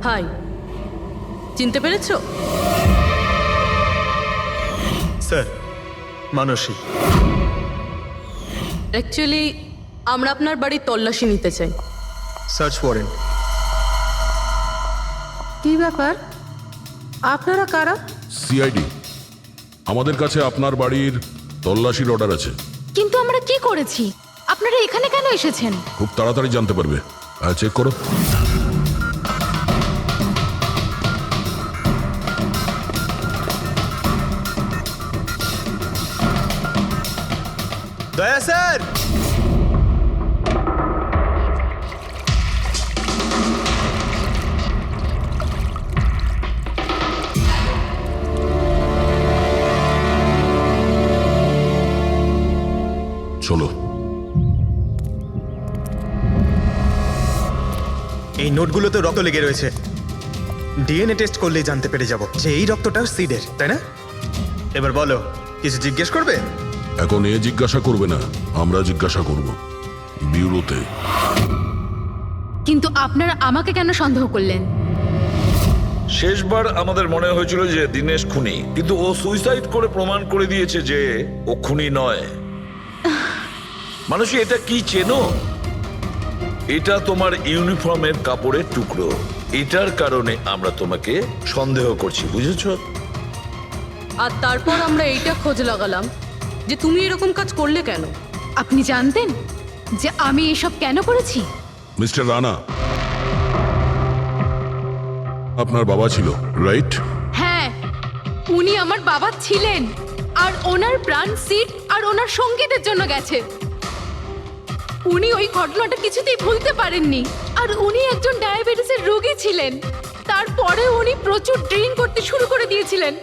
হাই, চিনতে পেরেছো? স্যার, মানসী। অ্যাকচুয়ালি আমরা আপনার বাড়ির তল্লাশি নিতে চাই। Search warrant. কি ব্যাপার? আপনারা কারা? সিআইডি। আমাদের কাছে আপনার বাড়ির তল্লাশির অর্ডার আছে। কিন্তু আমরা কি করেছি? আপনারা এখানে কেন এসেছেন? খুব তাড়াতাড়ি জানতে পারবে। চেক করো। দয়া স্যার। চলো। এই নোটগুলোতে রক্ত লেগে রয়েছে। ডিএনএ টেস্ট করলেই জানতে পেরে যাব যে এই রক্তটা সিডের, তাই না? এবার বলো, কিছু জিজ্ঞেস করবে? এখন এ জিজ্ঞাসা করবে না, আমরা জিজ্ঞাসা করব ব্যুরোতে। কিন্তু আপনারা আমাকে কেন সন্দেহ করলেন? শেষবার আমাদের মনে হয়েছিল যে দিনেশ খুনি, কিন্তু ও সুইসাইড করে প্রমাণ করে দিয়েছে যে ও খুনি নয়। মানুষ এটা কি চেনো? এটা তোমার ইউনিফর্মের কাপড়ের টুকরো। এটার কারণে আমরা তোমাকে সন্দেহ করছি, বুঝেছো? আর তারপর আমরা এইটা খোঁজ লাগালাম যে তুমি এরকম কাজ করলে কেন। আপনি জানতেন যে আমি এসব কেন করেছি? মিস্টার রানা, আপনার বাবা ছিল, রাইট? হ্যাঁ, উনি আমার বাবা ছিলেন, আর ওনার প্রাণ সিট আর ওনার সঙ্গীদের জন্য গেছে। উনি ওই ঘটনাটা কিছুতেই ভুলতে পারেননি, আর উনি একজন ডায়াবেটিসের রোগী ছিলেন। তারপরে উনি প্রচুর ড্রিঙ্ক করতে শুরু করে দিয়েছিলেন।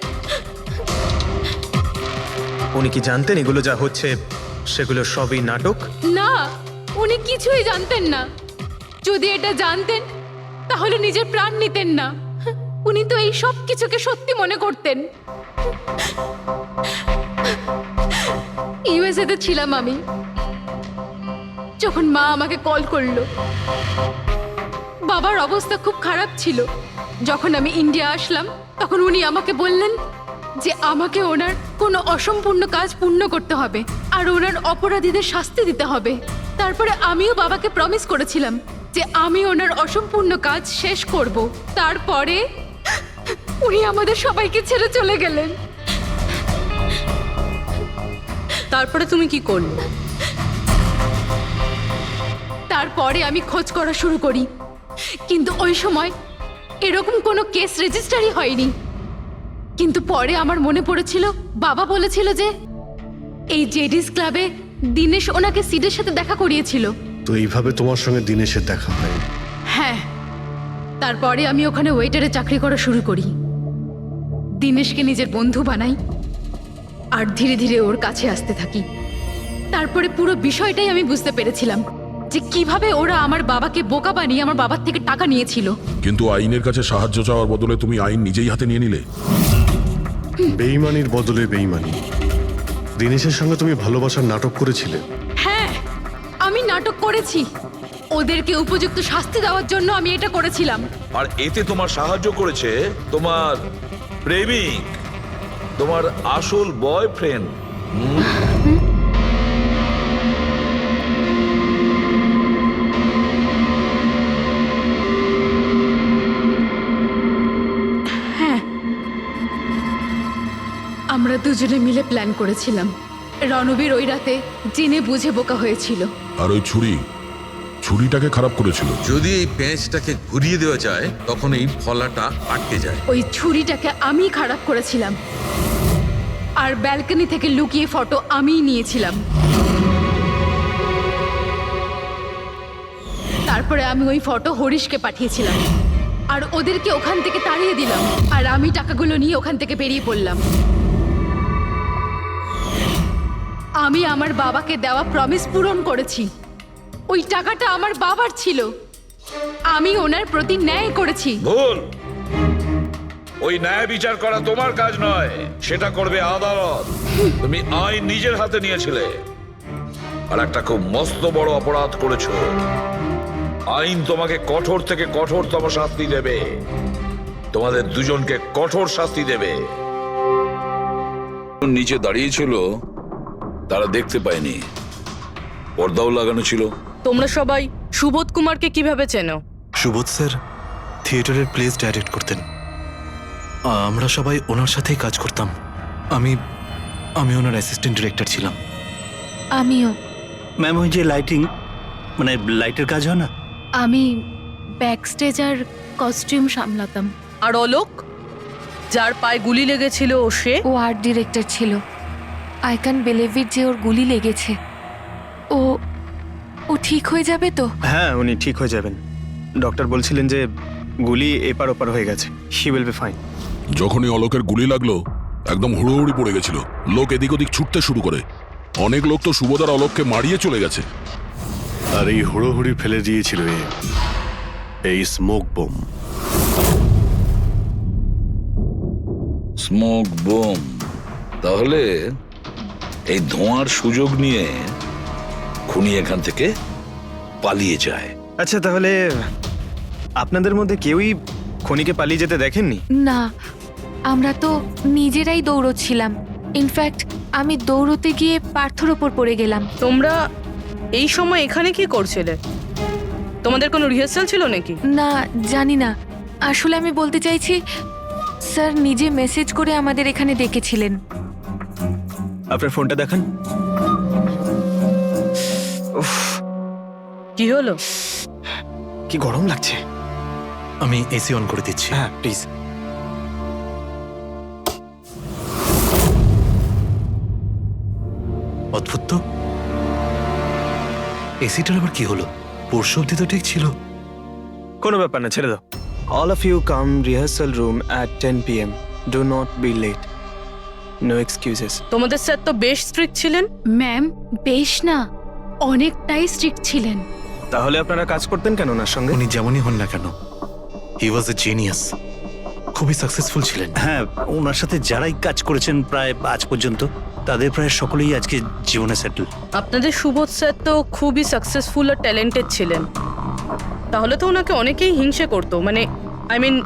উনি কি জানতেন এগুলো যা হচ্ছে সেগুলো সবই নাটক? না, উনি কিছুই জানতেন না। যদি এটা জানতেন তাহলে নিজের প্রাণ নিতেন না। উনি তো এই সব কিছুকে সত্যি মনে করতেন। ইউএসএ তে ছিলাম আমি, যখন মা আমাকে কল করলো। বাবার অবস্থা খুব খারাপ ছিল। যখন আমি ইন্ডিয়া আসলাম তখন উনি আমাকে বললেন যে আমাকে ওনার কোনো অসম্পূর্ণ কাজ পূর্ণ করতে হবে আর ওনার অপরাধীদের শাস্তি দিতে হবে। তারপরে আমিও বাবাকে প্রমিস করেছিলাম যে আমি ওনার অসম্পূর্ণ কাজ শেষ করব। তারপরে উনি আমাদের সবাইকে ছেড়ে চলে গেলেন। তারপরে তুমি কি করলে? তারপরে আমি খোঁজ করা শুরু করি, কিন্তু ওই সময় এরকম কোনো কেস রেজিস্টারই হয়নি। কিন্তু পরে আমার মনে পড়েছিল বাবা বলেছিল যে এই জেডিস ক্লাবে দিনেশ ওনাকে সিডের সাথে দেখা করিয়েছিল। তো এইভাবে তোমার সঙ্গে দিনেশের দেখা হয়? হ্যাঁ, তারপরে আমি ওখানে ওয়েটারে চাকরি করা শুরু করি। দিনেশকে নিজের বন্ধু বানাই আর ধীরে ধীরে ওর কাছে আসতে থাকি। তারপরে পুরো বিষয়টাই আমি বুঝতে পেরেছিলাম যে কিভাবে ওরা আমার বাবাকে বোকা বানিয়ে আমার বাবার থেকে টাকা নিয়েছিল। কিন্তু আইনের কাছে সাহায্য চাওয়ার বদলে তুমি আইন নিজেই হাতে নিয়ে নিলে। বেইমানির বদলে বেইমানি। দিনেশের সঙ্গে তুমি ভালোবাসার নাটক করেছিলে। হ্যাঁ, আমি নাটক করেছি। ওদেরকে উপযুক্ত শাস্তি দেওয়ার জন্য আমি এটা করেছিলাম। আর এতে তোমার সাহায্য করেছে তোমার প্রেমিক, তোমার আসল বয়ফ্রেন্ড। আমরা দুজনে মিলে প্ল্যান করেছিলাম। রণবীর ওই রাতে জেনে বুঝে বোকা হয়েছিল। আর ওই ছুরিটাকে খারাপ করেছিল। যদি এই পেঁচটাকে ঘুরিয়ে দেওয়া যায় তখন এই ফলাটা আটকে যায়। ওই ছুরিটাকে আমি খারাপ করেছিলাম আর ব্যালকনি থেকে লুকিয়ে ফটো আমিই নিয়েছিলাম। তারপরে আমি ওই ফটো হরিশকে পাঠিয়েছিলাম আর ওদেরকে ওখান থেকে তাড়িয়ে দিলাম আর আমি টাকাগুলো নিয়ে ওখান থেকে বেরিয়ে পড়লাম। আমি আমার বাবাকে দেওয়া প্রমিস পূরণ করেছি। ওই টাকাটা আমার বাবার ছিল। আমি ওনার প্রতি ন্যায় করেছি। ভুল। ওই ন্যায় বিচার করা তোমার কাজ নয়, সেটা করবে আদালত। তুমি আইন নিজের হাতে নিয়েছিলে আর একটা খুব মস্ত বড় অপরাধ করেছো। আইন তোমাকে কঠোর থেকে কঠোরতম শাস্তি দেবে। তোমাদের দুজনকে কঠোর শাস্তি দেবে। নিচে দাঁড়িয়েছিল তারা দেখতে পায়নি, পর্দাও লাগানো ছিল। তোমরা সবাই সুবোধ কুমারকে কিভাবে চেনো? সুবোধ স্যার থিয়েটারের প্লেস ডাইরেক্ট করতেন। আমরা সবাই ওনার সাথেই কাজ করতাম। আমি ওনার অ্যাসিস্ট্যান্ট ডিরেক্টর ছিলাম। আমিও। ম্যাম, ওই যে লাইটিং, মানে লাইটের কাজ হয় না? আমি ব্যাক স্টেজ আর কস্টিউম সামলাতাম। আর অলোক, যার পায়ে গুলি লেগেছিল, ও সে? ও আর্ট ডিরেক্টর ছিল। আই ক্যান বিলিভ ইট যে ওর গুলি লেগেছে। ও ঠিক হয়ে যাবে তো? হ্যাঁ, উনি ঠিক হয়ে যাবেন। ডক্টর বলছিলেন যে গুলি এপার ওপার হয়ে গেছে। She will be fine. যখনই অলোকের গুলি লাগলো একদম হুড়োহুড়ি পড়ে গেছিল। লোক এদিক ওদিক ছুটতে শুরু করে। অনেক লোক তো সুবোধ আর অলোককে মারিয়ে চলে গেছে। আর এই হুড়োহুড়ি ফেলে দিয়েছিল এই স্মোক বোম। Smoke bomb. তাহলে এই ধোঁয়ার সুযোগ নিয়ে খুনি এখান থেকে পালিয়ে যায়। আচ্ছা, তাহলে আপনাদের মধ্যে কেউই খনিকে পালিয়ে যেতে দেখেননি? না, আমরা তো নিজেরাই দৌড়চ্ছিলাম। ইনফ্যাক্ট আমি দৌড়তে গিয়ে পার্থর ওপর পড়ে গেলাম। তোমরা এই সময় এখানে কি করছিলে? তোমাদের কোনো রিহার্সাল ছিল নাকি? না, জানি না। আসলে আমি বলতে চাইছি, স্যার নিজে মেসেজ করে আমাদের এখানে ডেকেছিলেন। আপনার ফোনটা দেখান। কি হলো? কি গরম লাগছে। আমি এসি অন করে দিচ্ছি। হ্যাঁ, প্লিজ। অদ্ভুত তো, এসিটার আবার কি হলো? পরশু অব্দি তো ঠিক ছিল। কোনো ব্যাপার না, ছেড়ে দাও। All of you come rehearsal room at 10 p.m. Do not be late. No excuses. তোমাদের স্যার তো বেশ স্ট্রিক্ট ছিলেন। ম্যাম বেশ না, অনেকটাই স্ট্রিক্ট ছিলেন। তাহলে আপনারা কাজ করতেন কেন ওনার সঙ্গে? উনি যেমনই হন না কেন, হি ওয়াজ এ জিনিয়াস, খুবই সাকসেসফুল ছিলেন। হ্যাঁ, ওনার সাথে যারাই কাজ করেছেন প্রায় আজ পর্যন্ত, তাদের প্রায় সকলেই আজকে জীবনে সেটেল। আপনাদের সুবোধ স্যার তো খুবই সাকসেসফুল আর ট্যালেন্টেড ছিলেন, তাহলে তো ওনাকে অনেকেই হিংসে করতো, মানে আই মিন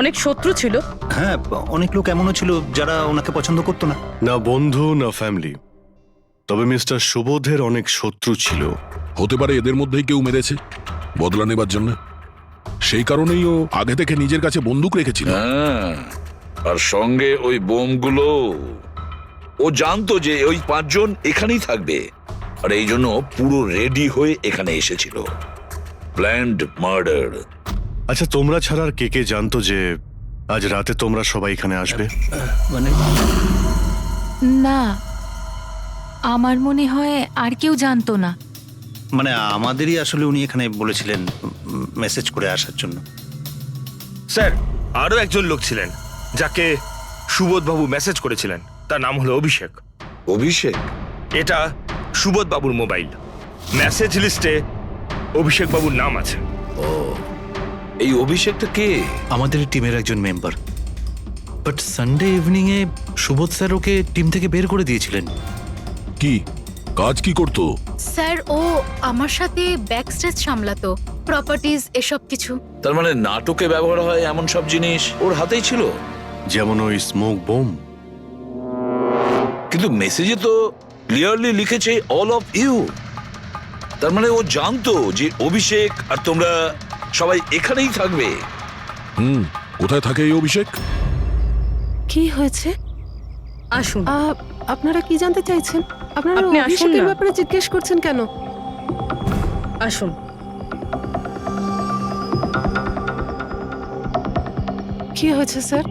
অনেক শত্রু ছিল। হ্যাঁ, অনেক লোক এমনও ছিল যারা ওনাকে পছন্দ করতো না। না বন্ধু না ফ্যামিলি, তবে মিস্টার সুবোধের অনেক শত্রু ছিল। হতে পারে এদের মধ্যেই কেউ মেরেছে বদলা নেবার জন্য, সেই কারণেই ও আগে থেকে নিজের কাছে বন্দুক রেখেছিল। হ্যাঁ, আর সঙ্গে ওই বোমগুলো। ও জানতো যে ওই 5 জন এখানেই থাকবে, আর এই জন্য পুরো রেডি হয়ে এখানে এসেছিল। Planned murder. আচ্ছা, তোমরা ছাড়া আর কে কে জানতো যে আজ রাতে তোমরা সবাই এখানে আসবে? মানে না, আমার মনে হয় আর কেউ জানতো না। মানে আমাদেরই আসলে উনি এখানে বলেছিলেন মেসেজ করে আসার জন্য। স্যার, আরো একজন লোক ছিলেন যাকে সুবোধ বাবু মেসেজ করেছিলেন, তার নাম হলো অভিষেক। অভিষেক? এটা সুবোধ বাবুর মোবাইল, মেসেজ লিস্টে অভিষেক বাবুর নাম আছে। এই অভিষেকটা কে? আমাদের টিমের একজন member, but Sunday evening A Subodh sir okay team থেকে বের করে দিয়েছিলেন। কি কাজ কি করতো? স্যার ও আমার সাথে ব্যাক স্টেজ সামলাতো, প্রপার্টিজ এসব কিছু। তার মানে নাটকে ব্যবহার হয় এমন সব জিনিস ওর হাতেই ছিল। যেমন ওই স্মোক বোম। কিন্তু মেসেজে তো ক্লিয়ারলি লিখেছে অল অফ ইউ। তার মানে ও জানতো যে অভিষেক আর তোমরা সবাই এখানেই থাকবে। কোথায় থাকে এই অভিষেক? কি হয়েছে? আসুন। আপনারা কি জানতে চাইছেন? আপনারা আপনি আসুন অভিষেকের না। ব্যাপারে জিজ্ঞেস করছেন কেন? আসুন। কি হয়েছে স্যার?